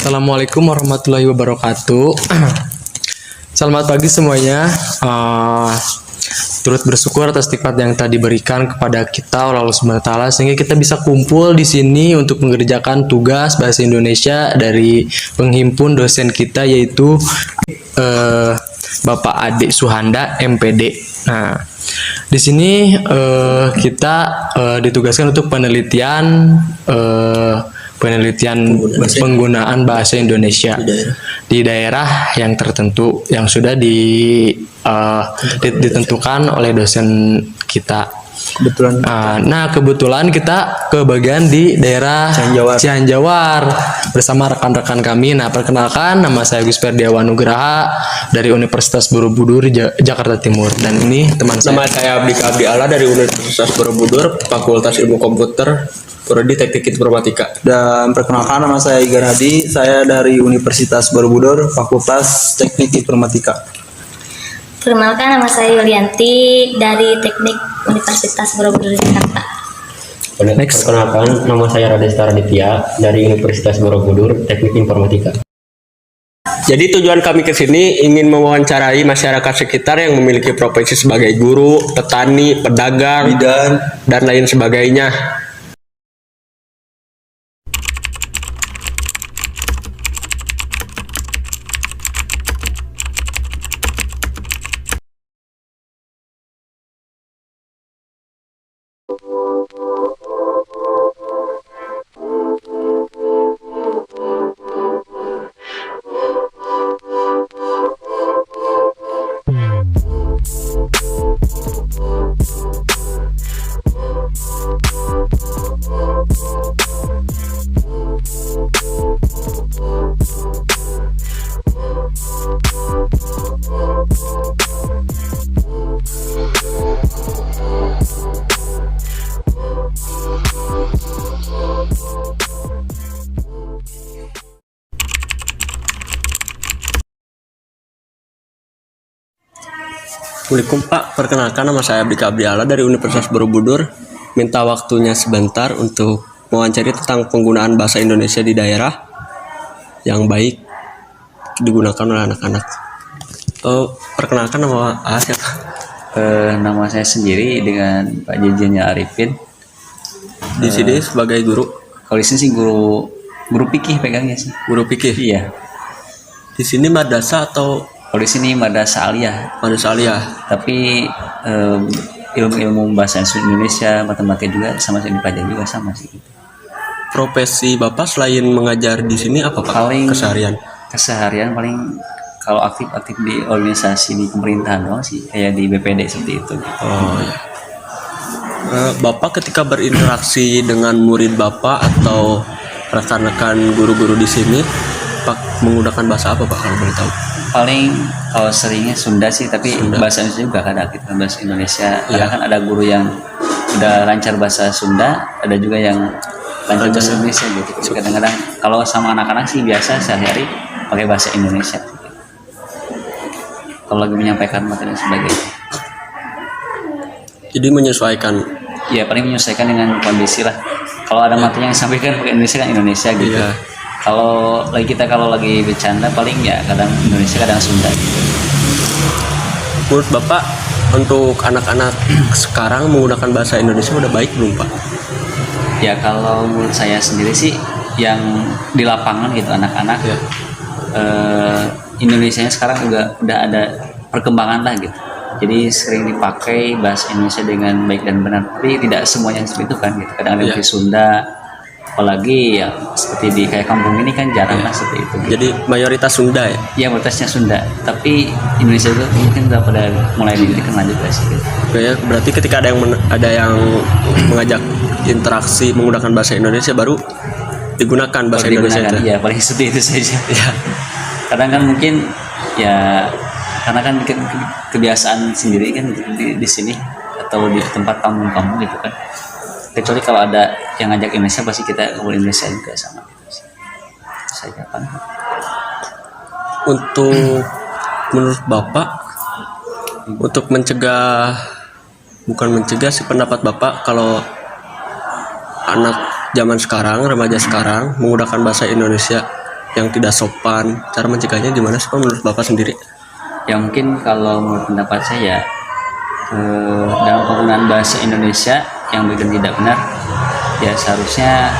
Assalamualaikum warahmatullahi wabarakatuh. Selamat pagi semuanya. Turut bersyukur atas nikmat yang telah diberikan kepada kita oleh Allah Subhanahu wa Ta'ala sehingga kita bisa kumpul di sini untuk mengerjakan tugas bahasa Indonesia dari penghimpun dosen kita yaitu Bapak Ade Suhanda MPD. Nah, di sini kita ditugaskan untuk penelitian penggunaan bahasa Indonesia di daerah yang tertentu yang sudah ditentukan oleh dosen kita. Kebetulan kita kebagian di daerah Cianjawar bersama rekan-rekan kami. Nah, perkenalkan, nama saya Gus Ferdiawan Nugraha dari Universitas Borobudur Jakarta Timur, dan ini teman saya. Nama saya Abdi Allah dari Universitas Borobudur, Fakultas Ilmu Komputer, Prodi Teknik Informatika. Dan perkenalkan, nama saya Igar Hadi, saya dari Universitas Borobudur, Fakultas Teknik Informatika. Perkenalkan, nama saya Yulianti dari Teknik Universitas Borobudur Jakarta. Perkenalkan, nama saya Radesta Raditya dari Universitas Borobudur Teknik Informatika. Jadi tujuan kami ke sini ingin mewawancarai masyarakat sekitar yang memiliki profesi sebagai guru, petani, pedagang, bidan, dan lain sebagainya. Assalamualaikum Pak, perkenalkan, nama saya Abdi Allah dari Universitas Borobudur. Minta waktunya sebentar untuk mewawancari tentang penggunaan bahasa Indonesia di daerah yang baik digunakan oleh anak-anak. Perkenalkan, nama siapa? Nama saya sendiri dengan Pak Jejenya Arifin. Di sini sebagai guru. Kalau di sini sih guru fikih pegangnya sih. Guru fikih. Iya. Di sini madrasah atau? Kalau di sini madrasah aliyah. Madrasah aliyah. Tapi ilmu bahasa Indonesia, matematika juga sama sih, dipelajari juga sama sih. Profesi Bapak selain mengajar di sini apa Pak? Keseharian Paling kalau aktif di organisasi di pemerintahan doang sih, kayak di BPD seperti itu. Oh ya. Bapak ketika berinteraksi dengan murid Bapak atau rekan-rekan guru-guru di sini, Pak menggunakan bahasa apa Pak kalau boleh tahu? Paling kalau seringnya Sunda sih, tapi bahasa Indonesia juga kan aktif bahasa Indonesia. Karena kan ada guru yang udah lancar bahasa Sunda, ada juga yang lancar bahasa Indonesia gitu. Kadang-kadang kalau sama anak-anak sih biasa sehari-hari pakai bahasa Indonesia. Kalau lagi menyampaikan materi dan sebagainya. Jadi menyesuaikan. Iya, paling menyesuaikan dengan kondisi lah. Kalau ada materi yang disampaikan pakai Indonesia kan Indonesia gitu. Iya. Kalau lagi bercanda paling ya kadang Indonesia kadang Sunda gitu. Menurut Bapak untuk anak-anak sekarang menggunakan bahasa Indonesia udah baik belum Pak? Ya kalau menurut saya sendiri sih yang di lapangan gitu anak-anak ya. Indonesianya sekarang juga udah ada perkembangan lah gitu. Jadi sering dipakai bahasa Indonesia dengan baik dan benar. Tapi tidak semuanya seperti itu kan gitu. Kadang ada yang Sunda. Apalagi ya seperti di kayak kampung ini kan jarang lah seperti itu. Jadi mayoritas Sunda ya? Iya, mayoritasnya Sunda. Tapi Indonesia itu mungkin udah pada mulai dikenal juga sih. Gitu. Ya, berarti ketika ada yang mengajak interaksi menggunakan bahasa Indonesia baru digunakan bahasa Indonesia itu. Iya, paling seperti itu saja. Ya. Kadang kan mungkin ya karena kan kebiasaan sendiri kan di sini atau di tempat kampung-kampung gitu kan. Kecuali kalau ada yang ngajak Indonesia pasti kita ngomong Indonesia juga sama gitu sih. Saya kan. Untuk menurut Bapak untuk mencegah sih pendapat Bapak kalau anak zaman sekarang, remaja sekarang menggunakan bahasa Indonesia yang tidak sopan. Cara mencegahnya gimana sih Pak menurut Bapak sendiri? Ya mungkin kalau menurut pendapat saya dalam penggunaan bahasa Indonesia yang baik dan tidak benar ya seharusnya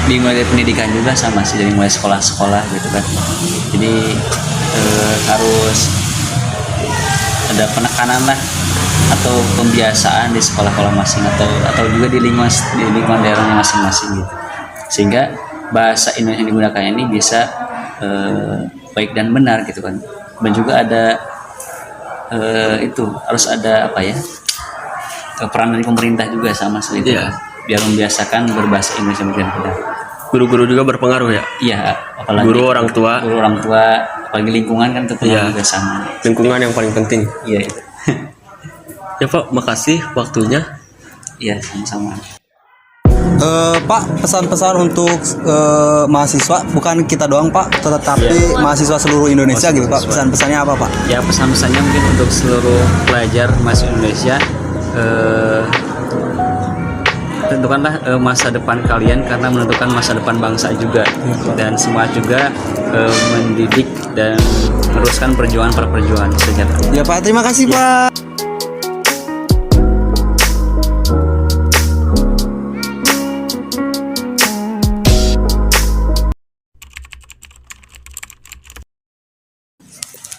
dimulai dari pendidikan juga sama sih, dari mulai sekolah-sekolah gitu kan. Jadi harus ada penekanan lah atau pembiasaan di sekolah-sekolah masing atau juga di lingkungan daerahnya masing-masing gitu, sehingga bahasa Indonesia yang digunakan ini bisa baik dan benar gitu kan. Dan juga ada itu harus ada apa ya, peran dari pemerintah juga sama seperti itu, Iya. biar membiasakan berbahasa Indonesia dengan benar. Guru-guru juga berpengaruh ya. Iya, apalagi Guru, orang tua, apalagi lingkungan kan tentunya Iya. juga sama. lingkungan yang paling penting. Iya, itu. Ya Pak, makasih waktunya. Iya, sama-sama. Pak, pesan-pesan untuk mahasiswa, bukan kita doang Pak, tetapi mahasiswa seluruh Indonesia gitu Pak. Pesan-pesannya apa Pak? Ya, pesan-pesannya mungkin untuk seluruh pelajar mahasiswa Indonesia, tentukanlah masa depan kalian karena menentukan masa depan bangsa juga, dan semua juga mendidik dan meneruskan perjuangan para perjuangan sejarah. Ya Pak, terima kasih Pak.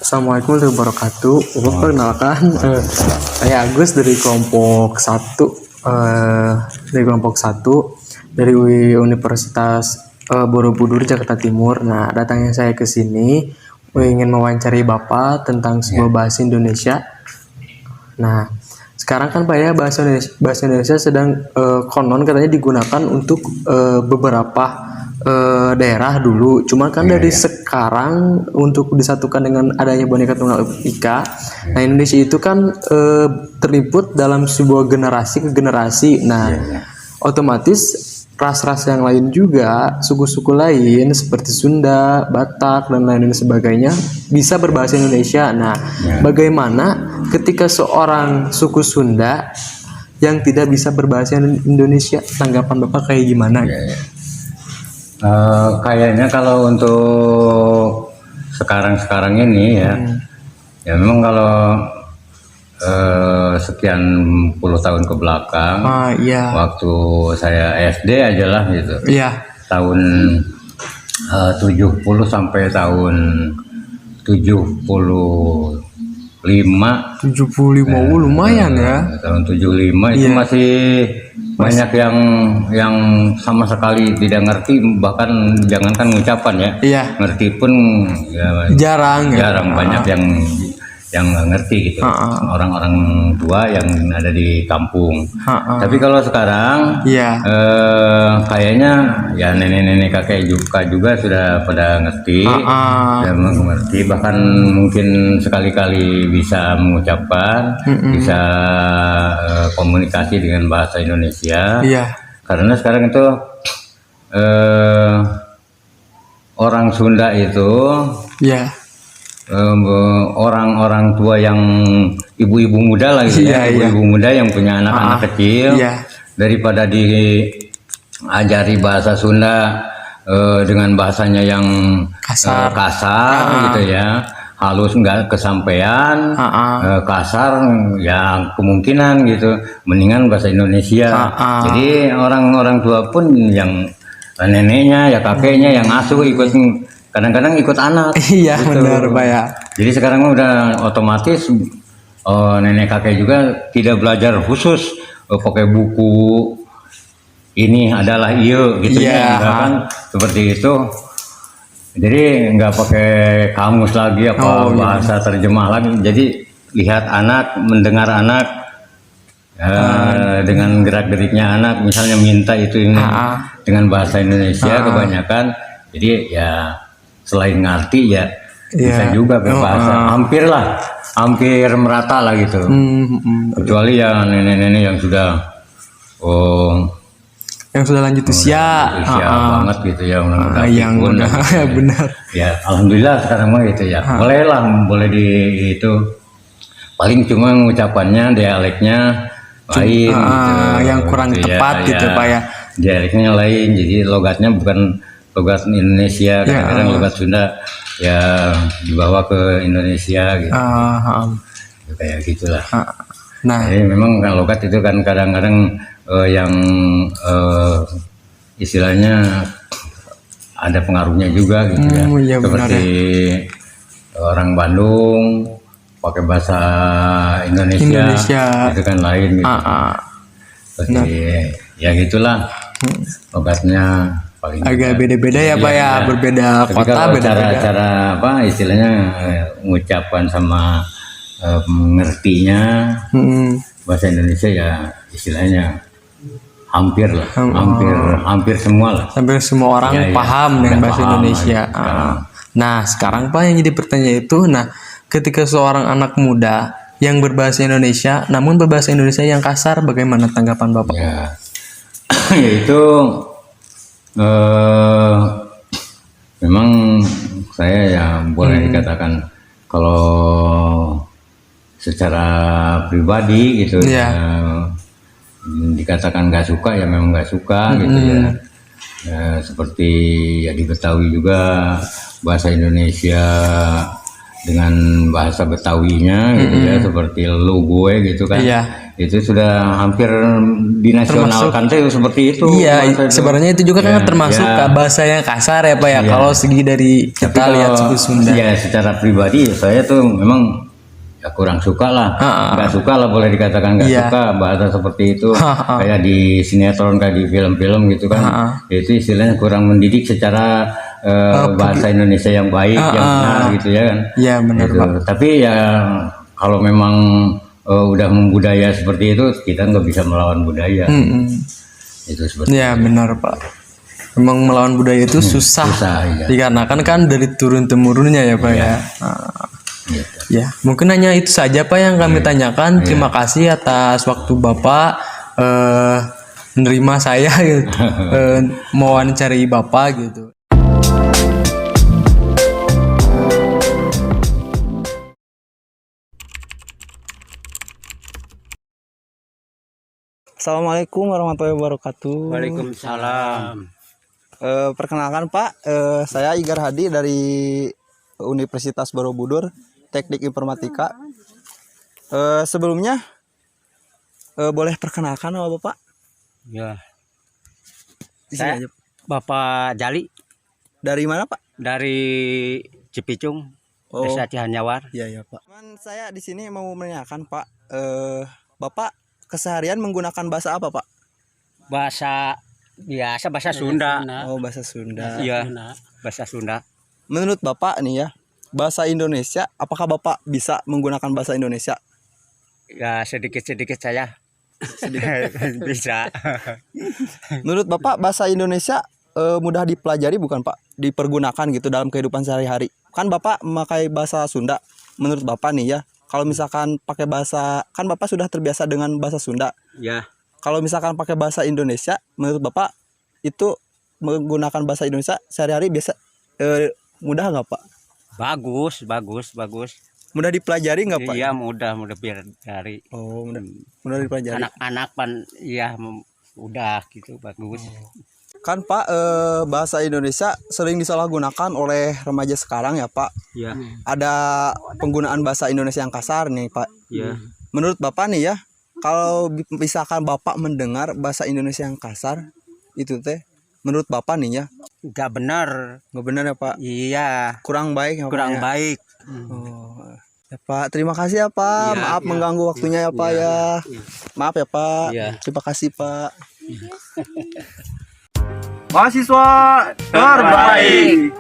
Assalamualaikum warahmatullahi wabarakatuh. Perkenalkan, saya Agus dari kelompok 1 dari Universitas Borobudur Jakarta Timur. Nah, datangnya saya ke sini ingin mewawancari Bapak tentang sebuah bahasa Indonesia. Nah, sekarang kan Pak ya, bahasa Indonesia sedang konon katanya digunakan untuk beberapa daerah dulu. Cuman kan dari sekarang untuk disatukan dengan adanya Bhinneka Tunggal Ika, nah Indonesia itu kan terliput dalam sebuah generasi ke generasi. Nah, otomatis ras-ras yang lain juga, suku-suku lain seperti Sunda, Batak dan lain sebagainya bisa berbahasa Indonesia. Nah, bagaimana ketika seorang suku Sunda yang tidak bisa berbahasa Indonesia, tanggapan Bapak kayak gimana? Kayaknya kalau untuk sekarang ini ya memang kalau sekian puluh tahun ke belakang, Iya. waktu saya SD aja lah gitu, Iya. tahun 70 sampai tahun 75. 75 lumayan ya. Tahun 75 itu Iya. masih banyak yang sama sekali tidak ngerti, bahkan jangankan ngucapan ya. Iya. Ngerti pun ya, Jarang ya. jarang, banyak yang nggak ngerti gitu. Orang-orang tua yang ada di kampung. Tapi kalau sekarang Iya. kayaknya ya nenek-nenek kakek juga sudah pada ngerti, sudah mengerti, bahkan mungkin sekali-kali bisa mengucapkan, bisa komunikasi dengan bahasa Indonesia. Iya. Karena sekarang itu orang Sunda itu Iya. orang-orang tua yang ibu-ibu muda lah gitu ya, Iya, ibu-ibu muda yang punya anak-anak kecil, Iya. daripada diajari bahasa Sunda dengan bahasanya yang Kasar. kasar gitu ya, halus nggak kesampaian, kasar ya kemungkinan gitu, mendingan bahasa Indonesia. Jadi orang-orang tua pun yang neneknya ya kakeknya yang asuh ikut, kadang-kadang ikut anak. Iya, gitu. benar Pak ya. Jadi sekarang udah otomatis nenek kakek juga tidak belajar khusus pakai buku ini adalah iyo gitu Iya. ya, kan seperti itu. Jadi nggak pakai kamus lagi apa bahasa terjemah lagi. Jadi lihat anak, mendengar anak, dengan gerak-geriknya anak, misalnya minta itu ini dengan bahasa Indonesia kebanyakan. Jadi ya selain ngerti ya bisa juga berbahasa, hampir merata lah gitu. Kecuali ya nenek-nenek yang sudah lanjut usia, banget gitu ya, yang udah benar. Ya alhamdulillah sekarang mah gitu ya, boleh di itu, paling cuma ngucapannya dialeknya lain gitu, yang kurang tepat gitu Pak ya. dialeknya lain, jadi logatnya bukan logat Indonesia, kadang-kadang logat Sunda ya dibawa ke Indonesia gitu. Kayak gitulah. Nah, Jadi memang kan logat itu kan kadang-kadang yang istilahnya ada pengaruhnya juga gitu ya. Iya, benar Seperti orang Bandung pakai bahasa Indonesia. Itu kan lain gitu. Seperti ya gitulah logatnya paling agak beda-beda ya Pak ya, berbeda Tapi kota kalau beda-beda. cara apa istilahnya mengucapkan sama mengertinya bahasa Indonesia ya istilahnya hampir lah, hampir semua lah. Hampir semua orang Iya, paham udah dengan bahasa paham Indonesia. aja sekarang. Nah, sekarang Pak yang jadi pertanyaan itu, nah ketika seorang anak muda yang berbahasa Indonesia, namun berbahasa Indonesia yang kasar, bagaimana tanggapan Bapak? Ya, yaitu memang saya ya boleh dikatakan kalau secara pribadi gitu Iya. dikatakan nggak suka ya memang nggak suka gitu ya. Ya, seperti ya di Betawi juga bahasa Indonesia dengan bahasa Betawinya gitu ya seperti lu gue gitu kan. Iya. Itu sudah hampir dinasionalkan tuh seperti itu. Iya, bahasa itu. sebenarnya itu juga kan Ya, termasuk ya. bahasa yang kasar ya Pak ya. Iya. Kalau segi dari Tapi kita lihat suku Sunda. ya secara pribadi saya tuh memang ya kurang suka lah, nggak suka lah boleh dikatakan nggak Iya. suka bahasa seperti itu kayak di sinetron kayak di film-film gitu kan, itu istilahnya kurang mendidik secara bahasa Indonesia yang baik yang benar gitu ya kan. Iya, benar Gitu. Pak. Tapi ya kalau memang udah membudaya seperti itu kita nggak bisa melawan budaya. Itu seperti Ya benar Pak. Memang melawan budaya itu susah. iya. Dikarenakan kan dari turun temurunnya ya Pak ya. Gitu. Ya, mungkin hanya itu saja Pak yang kami tanyakan. Terima kasih atas waktu Bapak menerima saya gitu, mewawancari Bapak gitu. Assalamualaikum warahmatullahi wabarakatuh. Waalaikumsalam. Perkenalkan Pak, saya Igar Hadi dari Universitas Borobudur, Teknik Informatika. Sebelumnya boleh perkenalkan nama Bapak? Ya, Di sini Saya- aja. Bapak Jali Dari mana Pak? dari Cipicung, Desa Cihanyawar. Iya ya Pak. Saya di sini mau menanyakan Pak, Bapak keseharian menggunakan bahasa apa Pak? Bahasa biasa, bahasa Sunda. Oh bahasa Sunda. Iya, bahasa Sunda. Menurut Bapak nih ya, bahasa Indonesia, apakah Bapak bisa menggunakan bahasa Indonesia? Ya sedikit-sedikit saya bisa. Menurut Bapak bahasa Indonesia mudah dipelajari bukan Pak? Dipergunakan gitu dalam kehidupan sehari-hari. Kan Bapak memakai bahasa Sunda. Menurut Bapak nih ya, kalau misalkan pakai bahasa, kan Bapak sudah terbiasa dengan bahasa Sunda. Ya, Kalau misalkan pakai bahasa Indonesia, menurut Bapak itu menggunakan bahasa Indonesia sehari-hari biasa mudah nggak Pak? bagus. Mudah dipelajari nggak Pak? Iya, mudah biar dari Oh, mudah dipelajari. anak-anak pan iya udah gitu bagus. Kan Pak, bahasa Indonesia sering disalahgunakan oleh remaja sekarang ya Pak. Iya. Ada penggunaan bahasa Indonesia yang kasar nih Pak. Iya. Menurut Bapak nih ya, kalau misalkan Bapak mendengar bahasa Indonesia yang kasar, itu teh menurut Bapak nih ya, Enggak benar. nggak benar ya Pak? Iya, Kurang baik ya Pak, kurang ya? baik. Oh. Ya Pak, terima kasih ya Pak. Iya, Maaf iya. mengganggu waktunya ya Pak ya. Maaf ya Pak. Iya. Terima kasih Pak. Mahasiswa terbaik.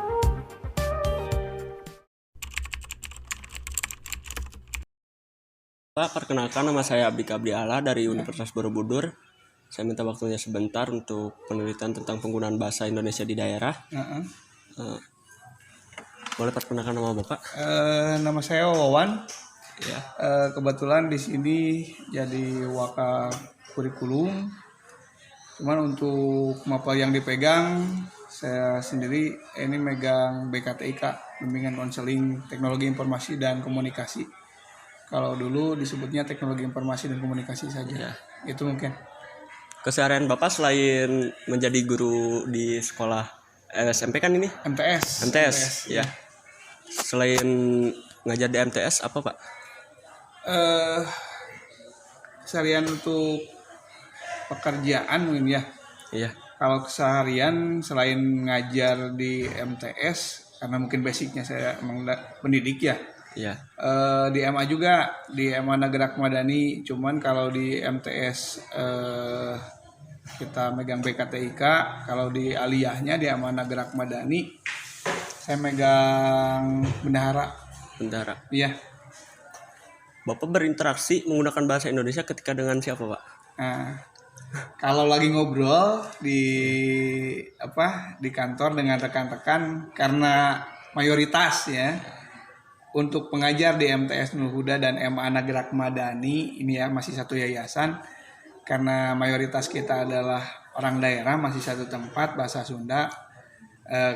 Pak, perkenalkan nama saya Abdi Kabriala dari Universitas Borobudur. Saya minta waktunya sebentar untuk penelitian tentang penggunaan bahasa Indonesia di daerah. Boleh perkenalkan nama Bapak? Nama saya Wawan. Ya. Kebetulan di sini jadi waka kurikulum. Cuman untuk mapel yang dipegang saya sendiri ini megang BKTIK, Bimbingan Konseling Teknologi Informasi dan Komunikasi. Kalau dulu disebutnya Teknologi Informasi dan Komunikasi saja. Itu mungkin. Keseharian Bapak selain menjadi guru di sekolah SMP kan ini? MTS. MTS, ya. Selain ngajar di MTS apa Pak? Keseharian untuk pekerjaan mungkin ya. Iya. Kalau keseharian selain ngajar di MTS, karena mungkin basicnya saya emang pendidik ya. Iya. Di MA juga, di MA Nagrak Madani. Cuman kalau di MTS kita megang BKTIK. Kalau di aliyahnya di MA Nagrak Madani, saya megang bendahara. Bendahara. Iya. Bapak berinteraksi menggunakan bahasa Indonesia ketika dengan siapa Pak? Nah, kalau lagi ngobrol di kantor dengan rekan-rekan, karena mayoritas ya untuk pengajar di MTS Nurul Huda dan MA Nagrak Madani ini ya masih satu yayasan, karena mayoritas kita adalah orang daerah, masih satu tempat bahasa Sunda,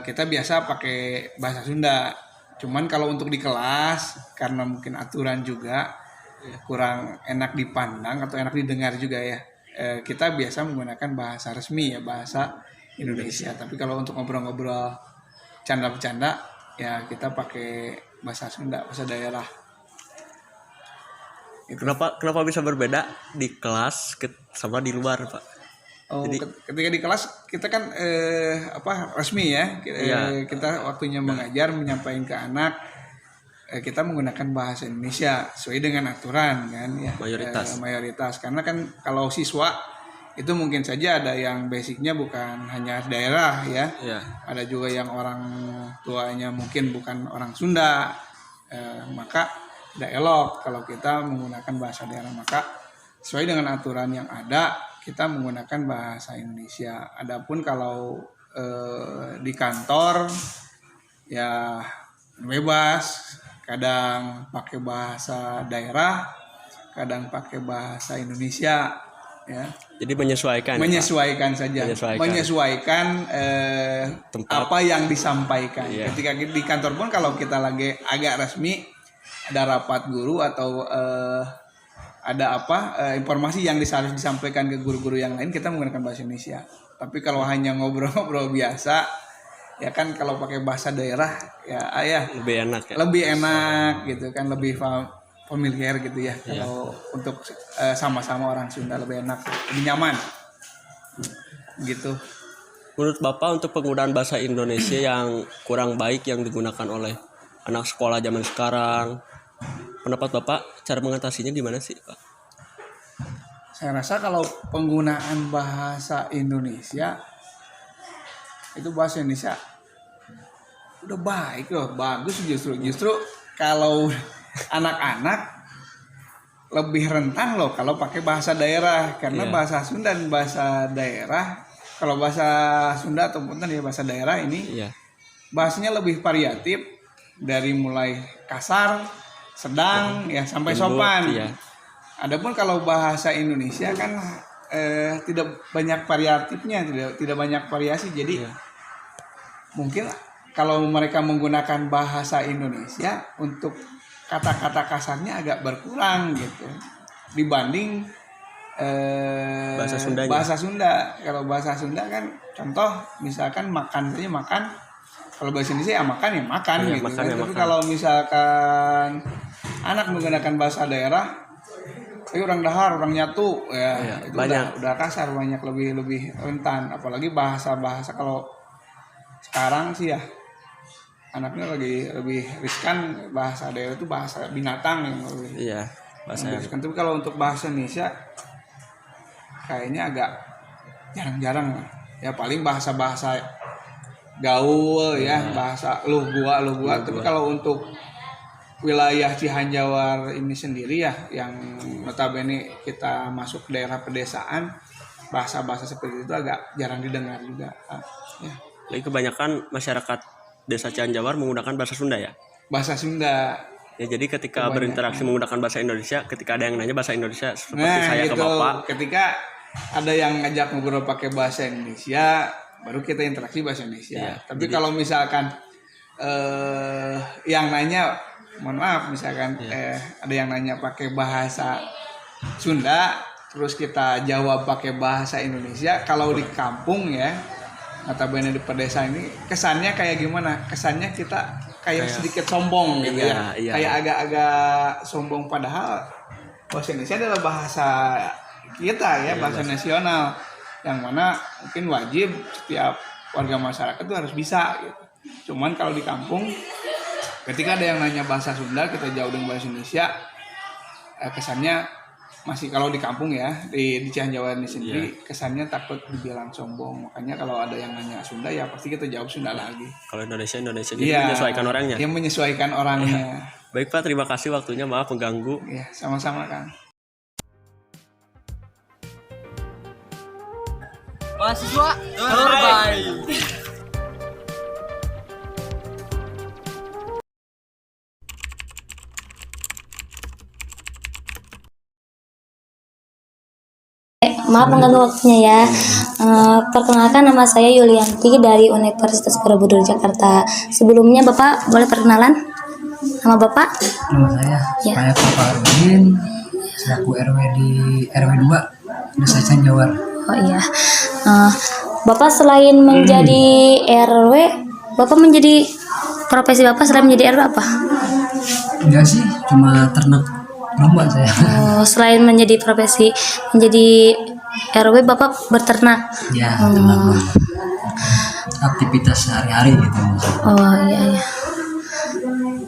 kita biasa pakai bahasa Sunda. Cuman kalau untuk di kelas, karena mungkin aturan juga kurang enak dipandang atau enak didengar juga ya, kita biasa menggunakan bahasa resmi ya, bahasa Indonesia. Tapi kalau untuk ngobrol-ngobrol canda-bercanda ya kita pakai bahasa Sunda, bahasa daerah. Kenapa bisa berbeda di kelas sama di luar Pak? Oh, Jadi, ketika di kelas kita kan resmi ya, kita waktunya mengajar, menyampaikan ke anak, kita menggunakan bahasa Indonesia sesuai dengan aturan kan ya, mayoritas karena kan kalau siswa itu mungkin saja ada yang basicnya bukan hanya daerah ya, ada juga yang orang tuanya mungkin bukan orang Sunda, maka tidak elok kalau kita menggunakan bahasa daerah, maka sesuai dengan aturan yang ada kita menggunakan bahasa Indonesia. Adapun kalau di kantor ya bebas, kadang pakai bahasa daerah, kadang pakai bahasa Indonesia ya. Jadi menyesuaikan saja, menyesuaikan apa yang disampaikan. Ketika di kantor pun kalau kita lagi agak resmi, ada rapat guru atau ada informasi yang harus disampaikan ke guru-guru yang lain, kita menggunakan bahasa Indonesia. Tapi kalau hanya ngobrol-ngobrol biasa ya kan, kalau pakai bahasa daerah ya lebih enak gitu kan, lebih familiar gitu ya. Kalau untuk sama-sama orang Sunda lebih enak, lebih nyaman gitu. Menurut Bapak untuk penggunaan bahasa Indonesia yang kurang baik yang digunakan oleh anak sekolah zaman sekarang, pendapat Bapak cara mengatasinya gimana sih Pak? Saya rasa kalau penggunaan bahasa Indonesia itu bahasa Indonesia udah baik loh, bagus justru kalau anak-anak lebih rentan loh kalau pakai bahasa daerah, karena bahasa Sunda dan bahasa daerah, kalau bahasa Sunda atau bahasa daerah ini bahasanya lebih variatif, dari mulai kasar, sedang ya sampai sopan. Adapun kalau bahasa Indonesia kan tidak banyak variatifnya, tidak banyak variasi. Jadi mungkin kalau mereka menggunakan bahasa Indonesia untuk kata-kata kasarnya agak berkurang gitu dibanding bahasa Sunda. Kalau bahasa Sunda kan contoh misalkan makan saja makan. Kalau bahasa Indonesia ya makan gitu. Tapi kalau misalkan anak menggunakan bahasa daerah, orang dahar, orang nyatu ya, itu udah kasar, banyak lebih rentan. Apalagi bahasa kalau sekarang sih ya anaknya lebih riskan, bahasa daerah itu bahasa binatang yang lebih bahasa riskan. Tapi kalau untuk bahasa Indonesia kayaknya agak jarang-jarang ya, paling bahasa gaul ya, bahasa lu gua. Tapi kalau untuk wilayah Cihanjawar ini sendiri ya, yang notabene kita masuk daerah pedesaan, bahasa-bahasa seperti itu agak jarang didengar juga ya. Jadi kebanyakan masyarakat desa Cihanjawar menggunakan bahasa Sunda ya? Bahasa Sunda. Ya, jadi ketika berinteraksi menggunakan bahasa Indonesia, ketika ada yang nanya bahasa Indonesia seperti saya gitu, ke Bapak, ketika ada yang ngajak ngobrol pakai bahasa Indonesia, baru kita interaksi bahasa Indonesia. Tapi kalau misalkan yang nanya, mohon maaf, misalkan ada yang nanya pakai bahasa Sunda, terus kita jawab pakai bahasa Indonesia, kalau di kampung ya, notabene di pedesaan ini kesannya kayak gimana? Kesannya kita kayak sedikit sombong gitu ya. Iya. Kayak agak-agak sombong, padahal bahasa Indonesia adalah bahasa kita ya, bahasa nasional yang mana mungkin wajib setiap warga masyarakat itu harus bisa gitu. Cuman kalau di kampung ketika ada yang nanya bahasa Sunda, kita jauh dengan bahasa Indonesia, kesannya masih, kalau di kampung ya, di Cianjawar ini sendiri kesannya takut dibilang sombong. Makanya kalau ada yang nanya Sunda ya pasti kita jawab Sunda lagi. Kalau Indonesia gitu, menyesuaikan orangnya. Yang menyesuaikan orangnya. Baik Pak, terima kasih waktunya, maaf mengganggu. Ya, sama-sama Kang. Mahasiswa terbaik. Maaf mengganggu waktunya ya. Perkenalkan, nama saya Yulianti dari Universitas Borobudur Jakarta. Sebelumnya Bapak boleh perkenalan? Nama Bapak? Nama saya, Ya. saya Papa Arudin, selaku RW di RW 2, Desa Cianjawar. Oh iya. Bapak selain menjadi RW, Bapak menjadi profesi Bapak selain menjadi RW apa? Enggak sih, cuma ternak domba saya. Oh, selain menjadi profesi menjadi RW, Bapak berternak. Ya, ternak domba. Aktivitas sehari-hari gitu. Oh iya.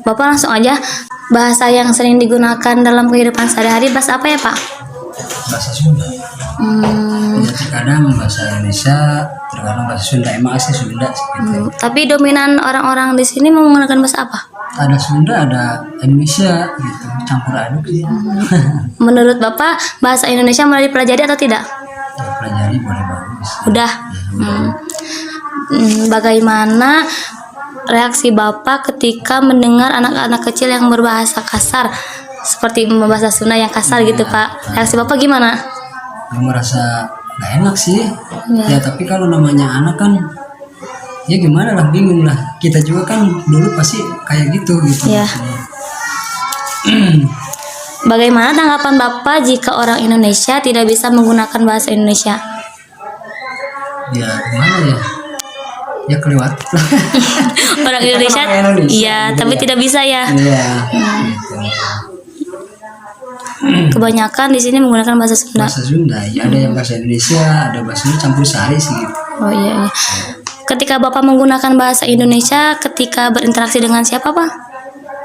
Bapak langsung aja, bahasa yang sering digunakan dalam kehidupan sehari-hari bahasa apa ya Pak? Bahasa Sunda. Ya, terkadang bahasa Indonesia, terkadang bahasa Sunda. Emang asli Sunda gitu. Tapi dominan orang-orang di sini menggunakan bahasa apa? Ada Sunda, ada Indonesia gitu, campur aduk sih. Menurut Bapak, bahasa Indonesia mulai dipelajari atau tidak? Ya, pelajari boleh bagus. Udah. Bagaimana reaksi Bapak ketika mendengar anak-anak kecil yang berbahasa kasar seperti bahasa Sunda yang kasar gitu Pak? Reaksi Bapak gimana? Gue merasa gak enak sih. Ya tapi kalau namanya anak kan, ya gimana lah, bingung lah. Kita juga kan dulu pasti kayak gitu. Ya. Bagaimana tanggapan Bapak jika orang Indonesia tidak bisa menggunakan bahasa Indonesia? Ya gimana ya? Ya kelewat. Orang Indonesia, iya, tapi tidak bisa ya. Iya. Gitu. Kebanyakan di sini menggunakan bahasa Sunda. Bahasa Sunda, ya ada yang bahasa Indonesia, ada bahasa Sunda campur sari sih. Gitu. Oh iya. Ketika Bapak menggunakan bahasa Indonesia, ketika berinteraksi dengan siapa Pak?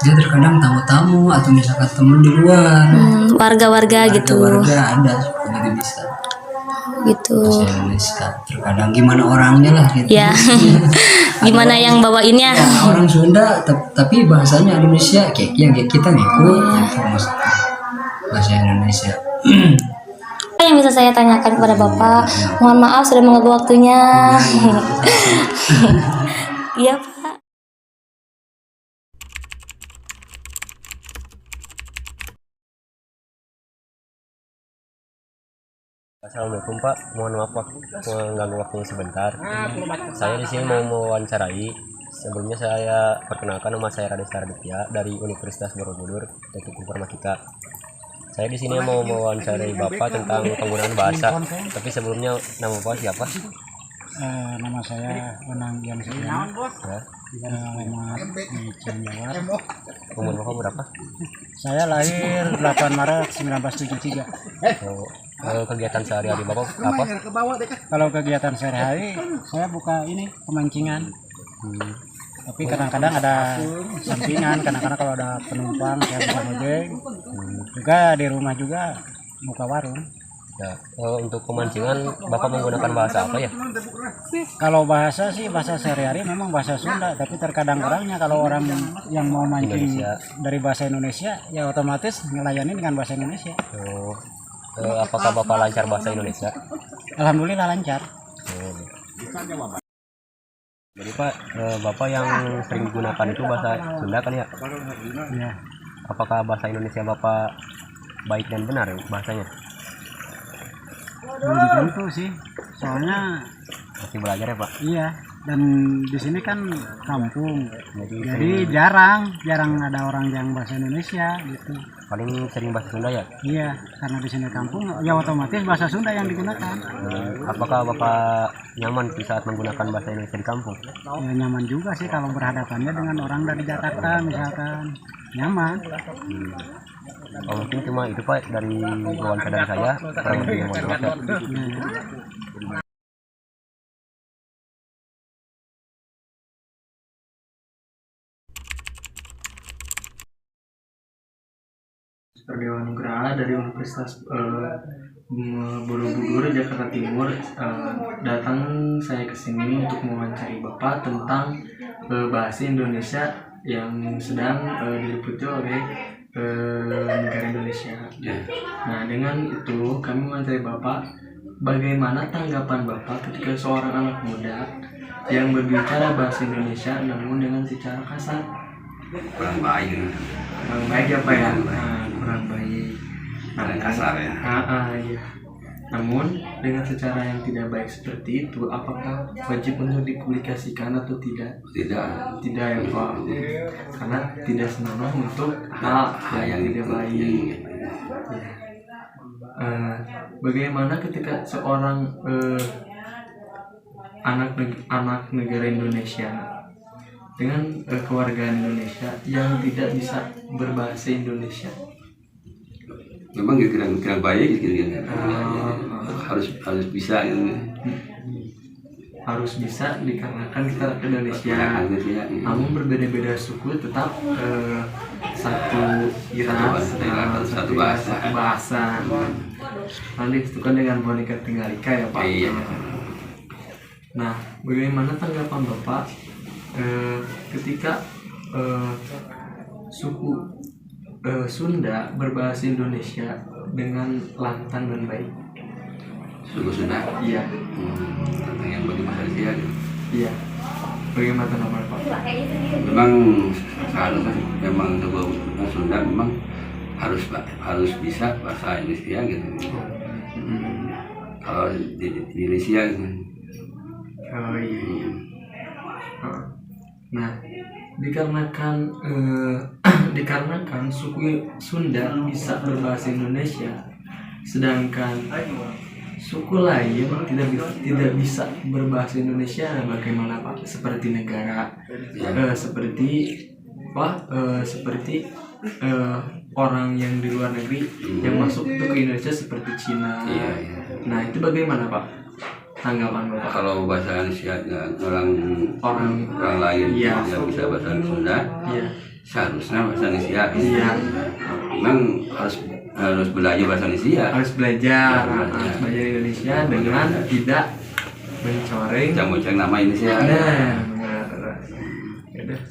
Dia terkadang tamu-tamu atau misalkan teman di luar. Warga-warga gitu. Warga ada, begitu bisa. Gitu. Bahasa Indonesia. Terkadang gimana orangnya lah gitu. Ya. Gimana yang bawainnya? Ya, orang Sunda tapi bahasanya Indonesia kayak yang kayak kita ngikut gitu maksudnya. Bahasa Indonesia. Apa yang bisa saya tanyakan kepada Bapak? Mohon maaf sudah mengganggu waktunya. Iya Pak. Assalamualaikum Pak, mohon maaf Pak mengganggu waktunya sebentar. Saya di sini mau mewawancarai. Sebelumnya saya perkenalkan, nama saya Raditya Raditya dari Universitas Borobudur Teknik Informatika. Saya di sini mau mewawancarai Bapak tentang penggunaan bahasa. Tapi sebelumnya nama Bapak siapa? Nama saya Wenang Gian Setiana. Ya. Alamat di Cianjawar. Umur Bapak berapa? Saya lahir 8 Maret 1973. Kegiatan sehari-hari Bapak apa? Kalau kegiatan sehari-hari saya buka ini pemancingan. Tapi kadang-kadang ada sampingan, kadang-kadang kalau ada penumpang saya buka ojek. Juga di rumah juga buka warung. Ya, untuk pemancingan Bapak menggunakan bahasa apa ya? Kalau bahasa sih bahasa sehari-hari memang bahasa Sunda, tapi terkadang orangnya kalau orang yang mau mancing Indonesia. dari bahasa Indonesia ya otomatis ngelayani dengan bahasa Indonesia. Apakah Bapak lancar bahasa Indonesia? Alhamdulillah lancar. Jadi Pak, Bapak yang sering digunakan itu bahasa Sunda kan ya? Ya. Apakah bahasa Indonesia Bapak baik dan benar bahasanya? Belum tentu sih, soalnya Masih belajar ya Pak? Iya, dan di sini kan kampung, jadi jarang ada orang yang bahasa Indonesia gitu. Paling sering bahasa Sunda ya? Iya, karena di sini kampung, ya otomatis bahasa Sunda yang digunakan. Apakah Bapak nyaman di saat menggunakan bahasa Indonesia di kampung? Ya nyaman juga sih kalau berhadapannya dengan orang dari Jakarta misalkan, nyaman. Oh, mungkin cuma itu Pak dari wawancara dari saya. Kurang lebih mohon maaf ya. Dewa Nugraha dari Universitas Borobudur Jakarta Timur. Datang saya ke sini untuk mewawancari Bapak tentang bahasa Indonesia yang sedang diliputi oleh negara Indonesia. Nah, dengan itu kami mewawancari Bapak, bagaimana tanggapan Bapak ketika seorang anak muda yang berbicara bahasa Indonesia namun dengan secara kasar? Kurang baik. Kurang baik apa ya? Kurang baik. Kurang kasar ya. Iya. Namun dengan secara yang tidak baik seperti itu, apakah wajib untuk dipublikasikan atau tidak? Tidak ya Pak. Karena tidak senonoh untuk hal yang tidak baik. Bagaimana ketika seorang anak negara Indonesia dengan kewargaan Indonesia yang tidak bisa berbahasa Indonesia? Memang kira baik gitu ya. Harus bisa gitu. Harus bisa dikarenakan kita ke Indonesia. Namun berbeda-beda suku tetap satu ras, satu bahasa. Nanti ditentukan dengan Bhinneka Tunggal Ika ya Pak. Iya. Nah, bagaimana tanggapan Bapak ketika suku Sunda berbahasa Indonesia dengan lantang dan baik? Suku Sunda. Iya. Tentang yang bagaimana dia gitu. Iya. Bagaimana tanggapan Pak? Memang seharusnya memang suku Sunda memang harus bisa bahasa Indonesia gitu. Kalau di Indonesia gitu. Oh iya. Nah, dikarenakan suku Sunda bisa berbahasa Indonesia, sedangkan suku lain tidak bisa berbahasa Indonesia, bagaimana Pak? Seperti negara, seperti orang yang di luar negeri yang masuk ke Indonesia seperti Cina. Nah, itu bagaimana Pak? Tanggapan Bapak? Kalau bahasa Indonesia orang lain yang bisa bahasa Sunda, seharusnya bahasa Indonesia. Memang harus belajar bahasa Indonesia. Harus belajar Indonesia dengan tidak mencoreng nama Indonesia. Benar. Yaudah.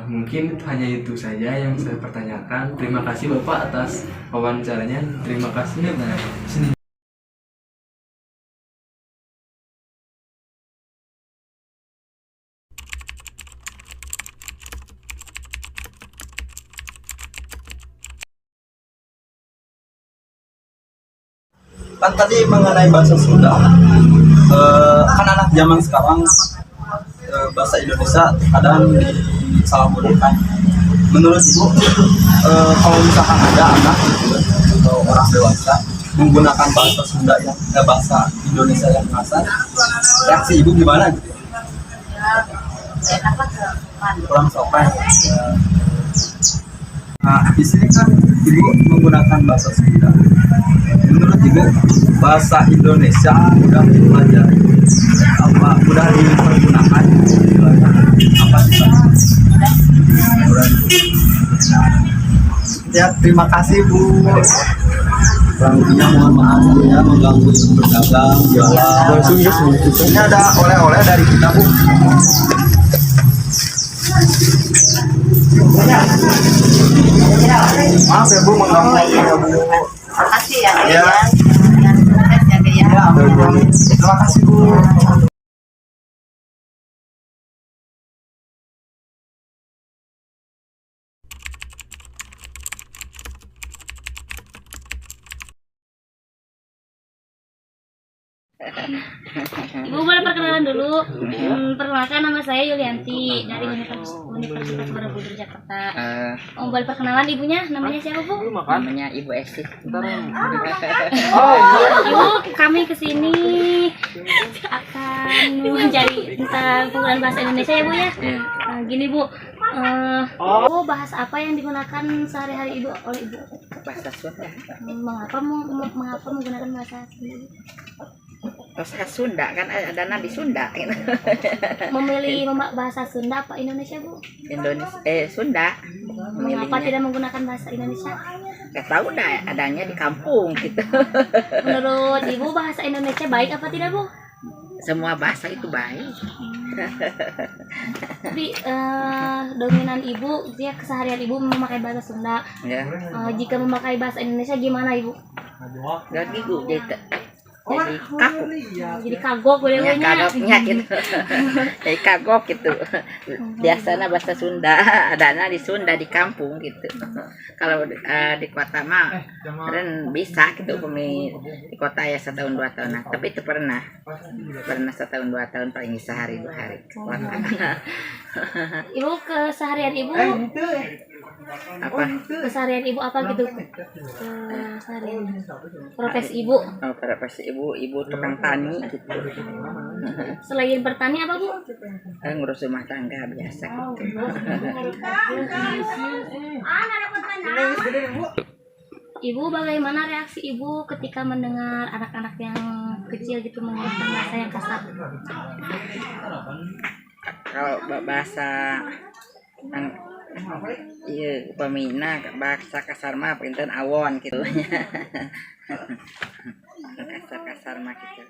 Mungkin hanya itu saja yang saya pertanyakan. Terima kasih Bapak atas wawancaranya. Terima kasih. Kan tadi mengenai bahasa Sunda, kan anak zaman sekarang bahasa Indonesia kadang disalahgunakan. Menurut Ibu, kalau misalkan ada anak atau orang dewasa menggunakan bahasa Sunda bahasa Indonesia yang kasar, reaksi Ibu gimana gitu? Kurang sopan. Nah, di sini kan Ibu menggunakan bahasa Sunda. Menurut Ibu, bahasa Indonesia mudah dipelajari, mudah dipergunakan, apa sih? Ya, terima kasih Bu. Kurang lebihnya mohon maaf ya mengganggu berdagang jualan. Ini ada oleh-oleh dari kita Bu. Maaf ya Bu mengganggu ya Bu. Makasih ya. Ya. Jaga ya. Terima kasih Bu. Ibu boleh perkenalan dulu. Perkenalkan nama saya Yulianti dari Universitas Borobudur Jakarta. Boleh perkenalan ibunya, namanya siapa Bu? Namanya Ibu Esti. Ibu, kami kesini akan mencari tentang penggunaan bahasa Indonesia ya Bu ya. Gini Bu, Bu bahasa apa yang digunakan sehari-hari Ibu oleh Ibu? Bahasa Sunda. Mengapa menggunakan bahasa sendiri? Bahasa Sunda kan ada di Sunda. Memilih bahasa Sunda apa Indonesia Bu? Sunda. Mengapa tidak menggunakan bahasa Indonesia? Gak tahu dah, adanya di kampung gitu. Menurut Ibu bahasa Indonesia baik apa tidak Bu? Semua bahasa itu baik. Tapi dominan Ibu, dia keseharian Ibu memakai bahasa Sunda. Ya. Jika memakai bahasa Indonesia gimana Ibu? Gak gitu, jadi kaku. Jadi kagok Ya, kagoknya gitu. Jadi kagok gitu. Biasanya bahasa Sunda, adanya di Sunda di kampung gitu. Kalau di kota mah keren bisa gitu di kota ya 1 tahun 2 tahun. Nah, tapi itu pernah 1 tahun 2 tahun paling sehari 2 hari ke kota. Ibu keseharian Ibu Apa? keseharian Ibu apa gitu? Keseharian profesi Ibu. Oh, profesi ibu tukang tani gitu. Selain bertani apa Bu? Ngurus rumah tangga biasa gitu. Ibu, bagaimana reaksi Ibu ketika mendengar anak-anak yang kecil gitu menggunakan bahasa yang kasar? Kalau bahasa iya upamina bahasa kasar mah pinten awon gitu. Kasar mah gitu.